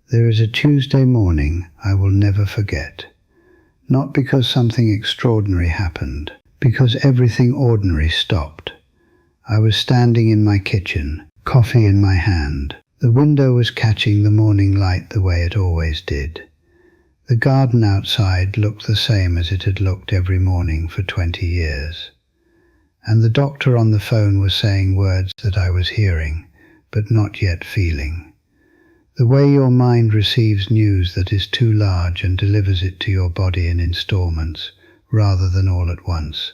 There is a Tuesday morning I will never forget. Not because something extraordinary happened, because everything ordinary stopped. I was standing in my kitchen, coffee in my hand. The window was catching the morning light the way it always did. The garden outside looked the same as it had looked every morning for 20 years. And the doctor on the phone was saying words that I was hearing, but not yet feeling. The way your mind receives news that is too large and delivers it to your body in installments, rather than all at once.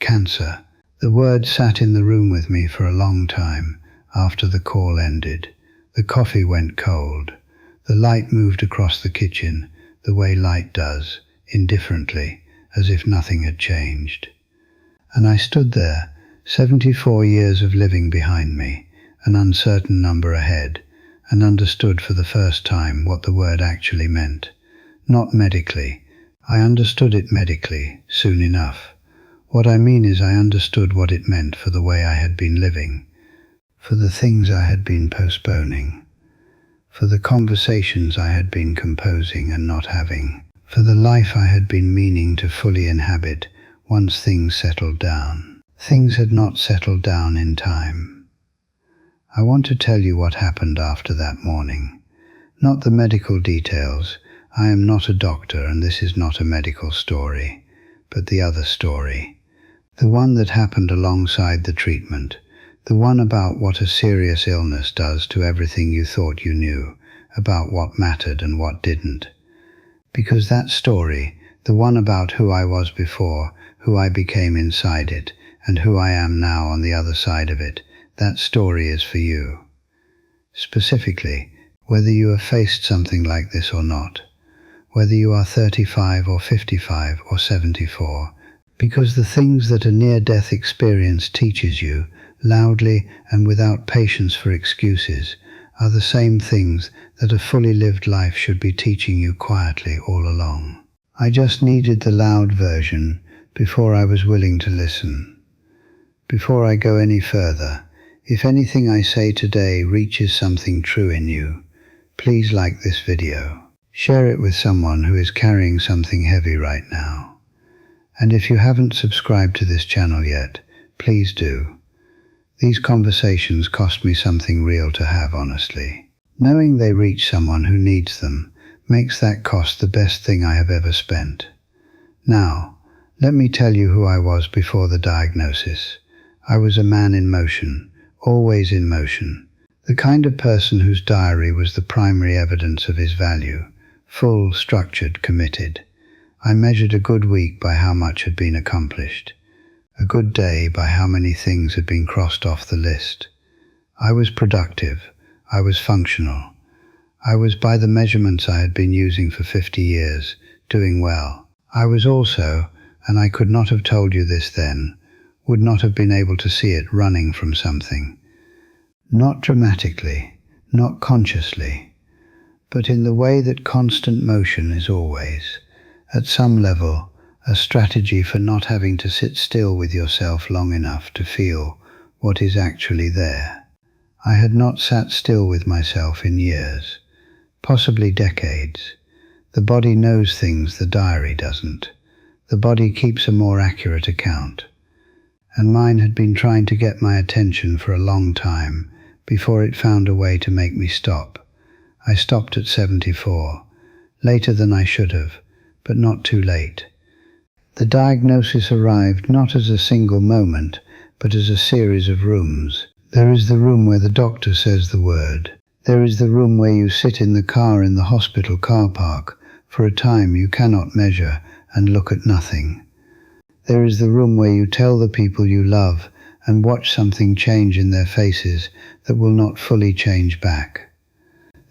Cancer. The word sat in the room with me for a long time after the call ended. The coffee went cold. The light moved across the kitchen the way light does, indifferently, as if nothing had changed. And I stood there, 74 years of living behind me, an uncertain number ahead, and understood for the first time what the word actually meant. Not medically. I understood it medically, soon enough. What I mean is I understood what it meant for the way I had been living, for the things I had been postponing, for the conversations I had been composing and not having, for the life I had been meaning to fully inhabit once things settled down. Things had not settled down in time. I want to tell you what happened after that morning. Not the medical details. I am not a doctor and this is not a medical story, but the other story. The one that happened alongside the treatment. The one about what a serious illness does to everything you thought you knew, about what mattered and what didn't. Because that story, the one about who I was before, who I became inside it, and who I am now on the other side of it, that story is for you. Specifically, whether you have faced something like this or not, whether you are 35 or 55 or 74, because the things that a near-death experience teaches you, loudly and without patience for excuses, are the same things that a fully lived life should be teaching you quietly all along. I just needed the loud version before I was willing to listen. Before I go any further, if anything I say today reaches something true in you, please like this video. Share it with someone who is carrying something heavy right now. And if you haven't subscribed to this channel yet, please do. These conversations cost me something real to have, honestly. Knowing they reach someone who needs them makes that cost the best thing I have ever spent. Now, let me tell you who I was before the diagnosis. I was a man in motion. Always in motion, the kind of person whose diary was the primary evidence of his value, full, structured, committed. I measured a good week by how much had been accomplished, a good day by how many things had been crossed off the list. I was productive, I was functional. I was, by the measurements I had been using for 50 years, doing well. I was also, and I could not have told you this then, would not have been able to see it, running from something. Not dramatically, not consciously, but in the way that constant motion is always, at some level, a strategy for not having to sit still with yourself long enough to feel what is actually there. I had not sat still with myself in years, possibly decades. The body knows things the diary doesn't. The body keeps a more accurate account. And mine had been trying to get my attention for a long time before it found a way to make me stop. I stopped at 74, later than I should have, but not too late. The diagnosis arrived not as a single moment, but as a series of rooms. There is the room where the doctor says the word. There is the room where you sit in the car in the hospital car park for a time you cannot measure and look at nothing. There is the room where you tell the people you love and watch something change in their faces that will not fully change back.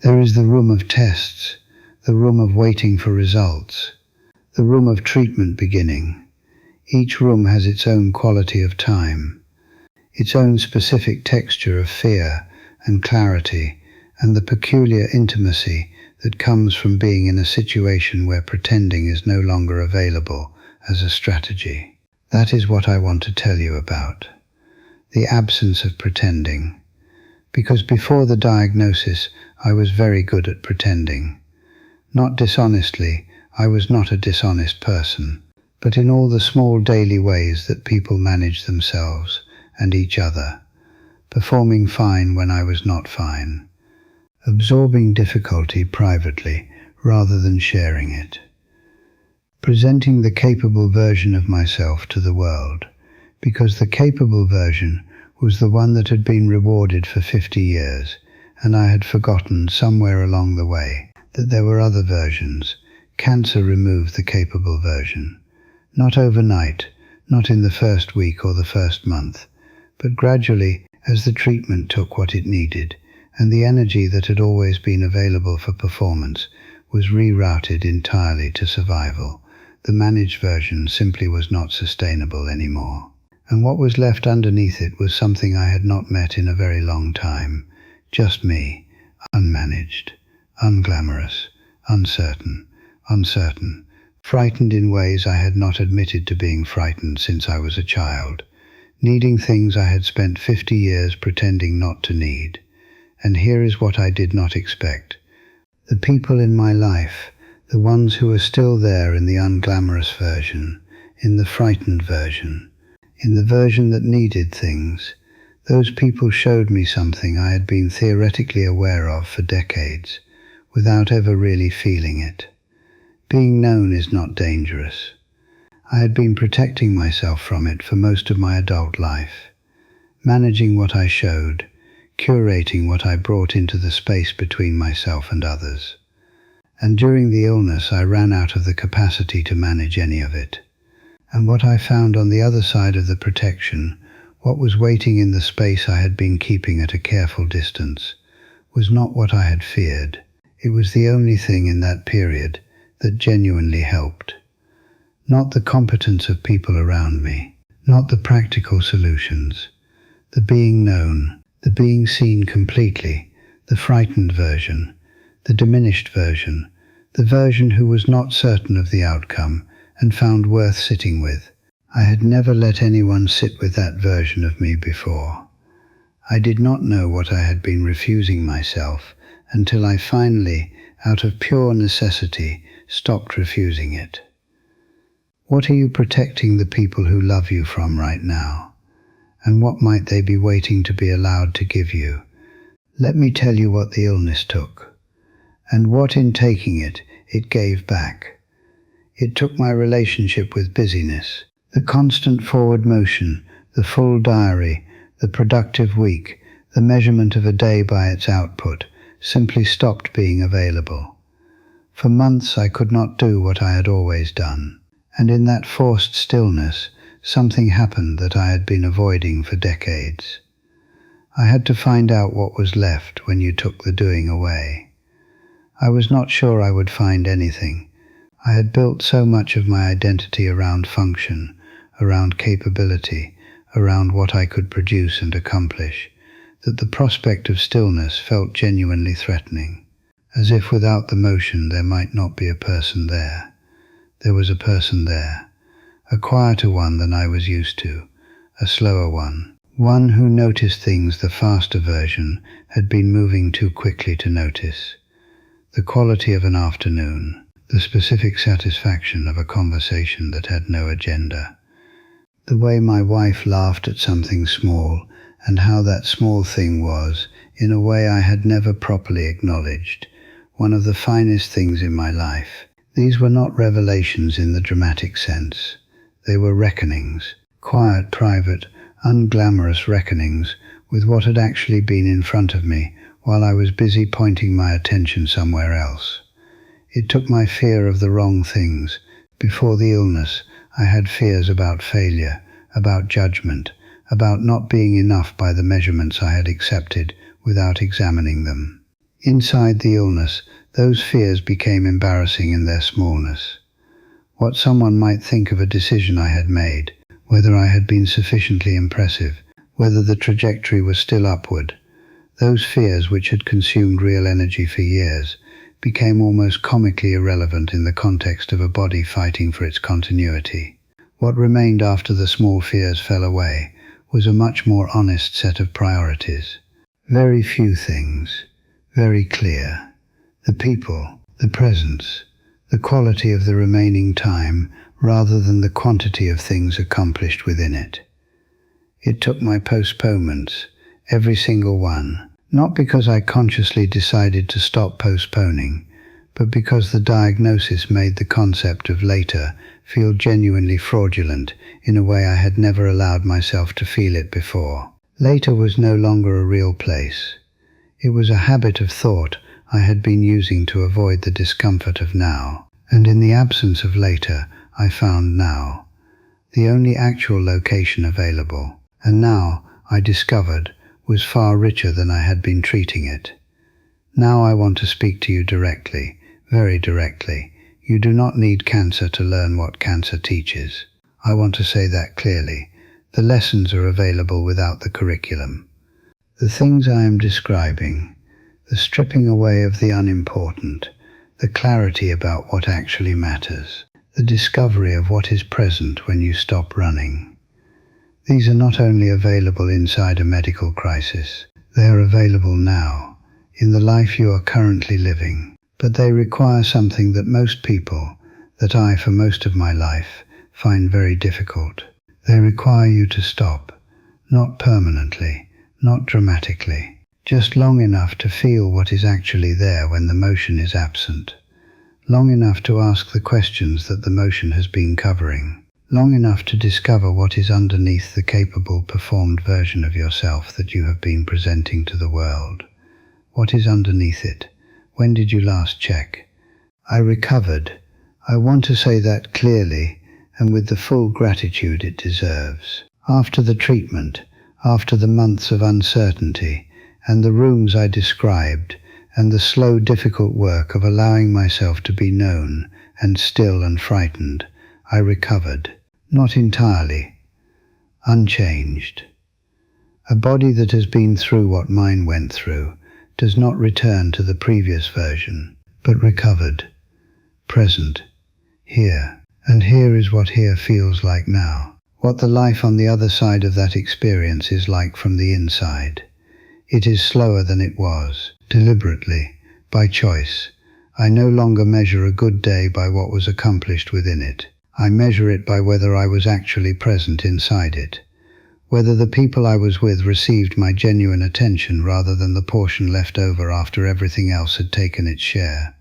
There is the room of tests, the room of waiting for results, the room of treatment beginning. Each room has its own quality of time, its own specific texture of fear and clarity, and the peculiar intimacy that comes from being in a situation where pretending is no longer available as a strategy. That is what I want to tell you about. The absence of pretending. Because before the diagnosis, I was very good at pretending. Not dishonestly, I was not a dishonest person, but in all the small daily ways that people manage themselves and each other, performing fine when I was not fine, absorbing difficulty privately rather than sharing it, presenting the capable version of myself to the world, because the capable version was the one that had been rewarded for 50 years, and I had forgotten somewhere along the way that there were other versions. Cancer removed the capable version. Not overnight, not in the first week or the first month, but gradually as the treatment took what it needed, and the energy that had always been available for performance was rerouted entirely to survival. The managed version simply was not sustainable anymore. And what was left underneath it was something I had not met in a very long time. Just me, unmanaged, unglamorous, uncertain, frightened in ways I had not admitted to being frightened since I was a child, needing things I had spent 50 years pretending not to need. And here is what I did not expect. The people in my life, the ones who are still there in the unglamorous version, in the frightened version, in the version that needed things, those people showed me something I had been theoretically aware of for decades, without ever really feeling it. Being known is not dangerous. I had been protecting myself from it for most of my adult life, managing what I showed, curating what I brought into the space between myself and others. And during the illness, I ran out of the capacity to manage any of it. And what I found on the other side of the protection, what was waiting in the space I had been keeping at a careful distance, was not what I had feared. It was the only thing in that period that genuinely helped. Not the competence of people around me, not the practical solutions, the being known, the being seen completely, the frightened version, the diminished version, the version who was not certain of the outcome and found worth sitting with. I had never let anyone sit with that version of me before. I did not know what I had been refusing myself until I finally, out of pure necessity, stopped refusing it. What are you protecting the people who love you from right now? And what might they be waiting to be allowed to give you? Let me tell you what the illness took, and what in taking it, it gave back. It took my relationship with busyness, the constant forward motion, the full diary, the productive week, the measurement of a day by its output, simply stopped being available. For months I could not do what I had always done, and in that forced stillness, something happened that I had been avoiding for decades. I had to find out what was left when you took the doing away. I was not sure I would find anything. I had built so much of my identity around function, around capability, around what I could produce and accomplish, that the prospect of stillness felt genuinely threatening, as if without the motion there might not be a person there. There was a person there, a quieter one than I was used to, a slower one who noticed things the faster version had been moving too quickly to notice. The quality of an afternoon, the specific satisfaction of a conversation that had no agenda. The way my wife laughed at something small, and how that small thing was, in a way I had never properly acknowledged, one of the finest things in my life. These were not revelations in the dramatic sense. They were reckonings, quiet, private, unglamorous reckonings with what had actually been in front of me while I was busy pointing my attention somewhere else. It took my fear of the wrong things. Before the illness, I had fears about failure, about judgment, about not being enough by the measurements I had accepted without examining them. Inside the illness, those fears became embarrassing in their smallness. What someone might think of a decision I had made, whether I had been sufficiently impressive, whether the trajectory was still upward. Those fears, which had consumed real energy for years, became almost comically irrelevant in the context of a body fighting for its continuity. What remained after the small fears fell away was a much more honest set of priorities. Very few things, very clear. The people, the presence, the quality of the remaining time rather than the quantity of things accomplished within it. It took my postponements, every single one, not because I consciously decided to stop postponing, but because the diagnosis made the concept of later feel genuinely fraudulent in a way I had never allowed myself to feel it before. Later was no longer a real place. It was a habit of thought I had been using to avoid the discomfort of now, and in the absence of later, I found now, the only actual location available, and now, I discovered, was far richer than I had been treating it. Now I want to speak to you directly, very directly. You do not need cancer to learn what cancer teaches. I want to say that clearly. The lessons are available without the curriculum. The things I am describing, the stripping away of the unimportant, the clarity about what actually matters, the discovery of what is present when you stop running. These are not only available inside a medical crisis, they are available now, in the life you are currently living. But they require something that most people, that I for most of my life, find very difficult. They require you to stop, not permanently, not dramatically, just long enough to feel what is actually there when the motion is absent, long enough to ask the questions that the motion has been covering, long enough to discover what is underneath the capable, performed version of yourself that you have been presenting to the world. What is underneath it? When did you last check? I recovered. I want to say that clearly and with the full gratitude it deserves. After the treatment, after the months of uncertainty, and the rooms I described, and the slow, difficult work of allowing myself to be known and still and frightened, I recovered. Not entirely. Unchanged. A body that has been through what mine went through does not return to the previous version, but recovered, present, here. And here is what here feels like now, what the life on the other side of that experience is like from the inside. It is slower than it was, deliberately, by choice. I no longer measure a good day by what was accomplished within it. I measure it by whether I was actually present inside it, whether the people I was with received my genuine attention rather than the portion left over after everything else had taken its share,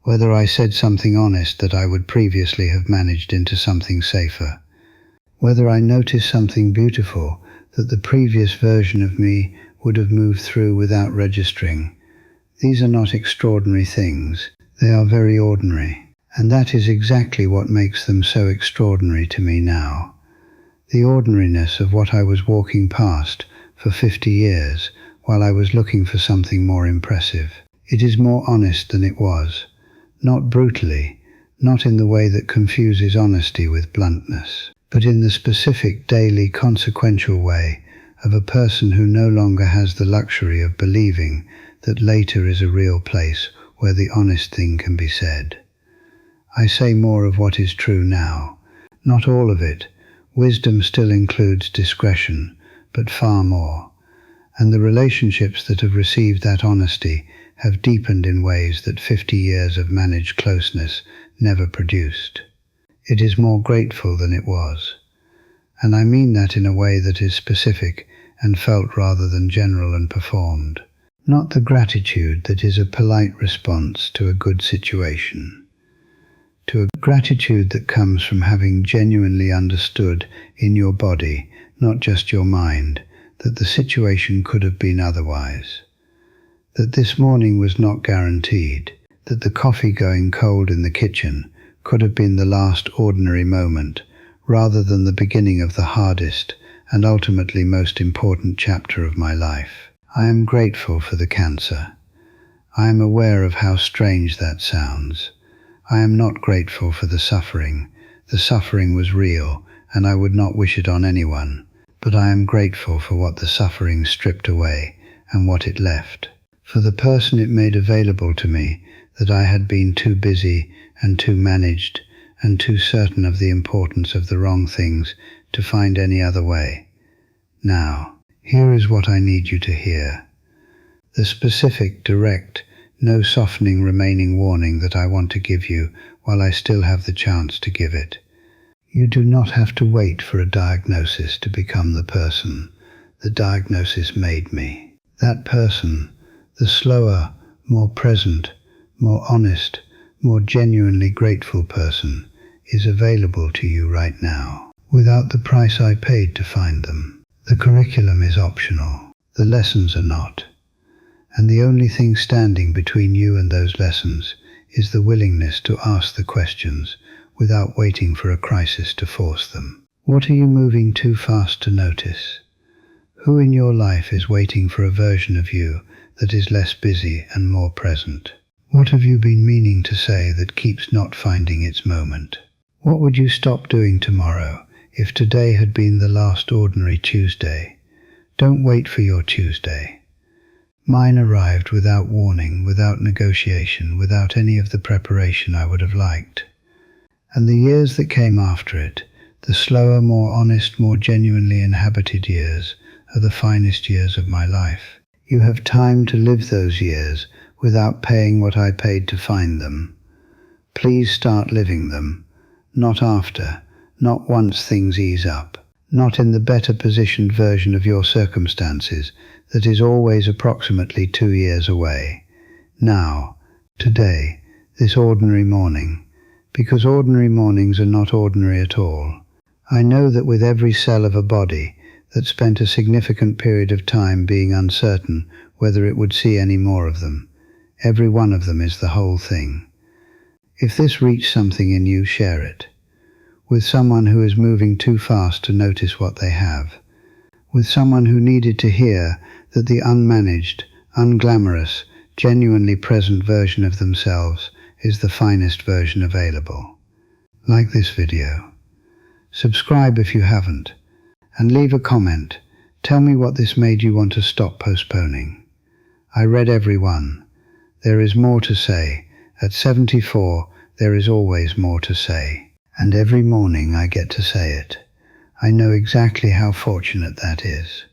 whether I said something honest that I would previously have managed into something safer, whether I noticed something beautiful that the previous version of me would have moved through without registering. These are not extraordinary things, they are very ordinary, and that is exactly what makes them so extraordinary to me now. The ordinariness of what I was walking past for 50 years while I was looking for something more impressive. It is more honest than it was, not brutally, not in the way that confuses honesty with bluntness, but in the specific, daily, consequential way of a person who no longer has the luxury of believing that later is a real place where the honest thing can be said. I say more of what is true now, not all of it. Wisdom still includes discretion, but far more. And the relationships that have received that honesty have deepened in ways that 50 years of managed closeness never produced. It is more grateful than it was. And I mean that in a way that is specific and felt rather than general and performed. Not the gratitude that is a polite response to a good situation. To a gratitude that comes from having genuinely understood in your body, not just your mind, that the situation could have been otherwise. That this morning was not guaranteed, that the coffee going cold in the kitchen could have been the last ordinary moment, rather than the beginning of the hardest and ultimately most important chapter of my life. I am grateful for the cancer. I am aware of how strange that sounds. I am not grateful for the suffering. The suffering was real, and I would not wish it on anyone. But I am grateful for what the suffering stripped away and what it left. For the person it made available to me that I had been too busy and too managed and too certain of the importance of the wrong things to find any other way. Now, here is what I need you to hear. the specific, direct, no softening remaining warning that I want to give you while I still have the chance to give it. You do not have to wait for a diagnosis to become the person. The diagnosis made me. That person, the slower, more present, more honest, more genuinely grateful person, is available to you right now, without the price I paid to find them. The curriculum is optional. The lessons are not. And the only thing standing between you and those lessons is the willingness to ask the questions without waiting for a crisis to force them. What are you moving too fast to notice? Who in your life is waiting for a version of you that is less busy and more present? What have you been meaning to say that keeps not finding its moment? What would you stop doing tomorrow if today had been the last ordinary Tuesday? Don't wait for your Tuesday. Mine arrived without warning, without negotiation, without any of the preparation I would have liked. And the years that came after it, the slower, more honest, more genuinely inhabited years, are the finest years of my life. You have time to live those years without paying what I paid to find them. Please start living them, not after, not once things ease up, not in the better positioned version of your circumstances that is always approximately 2 years away. Now, today, this ordinary morning, because ordinary mornings are not ordinary at all. I know that with every cell of a body that spent a significant period of time being uncertain whether it would see any more of them, every one of them is the whole thing. If this reached something in you, share it. With someone who is moving too fast to notice what they have. With someone who needed to hear that the unmanaged, unglamorous, genuinely present version of themselves is the finest version available. Like this video. Subscribe if you haven't. And leave a comment. Tell me what this made you want to stop postponing. I read every one. There is more to say. At 74, there is always more to say. And every morning I get to say it. I know exactly how fortunate that is.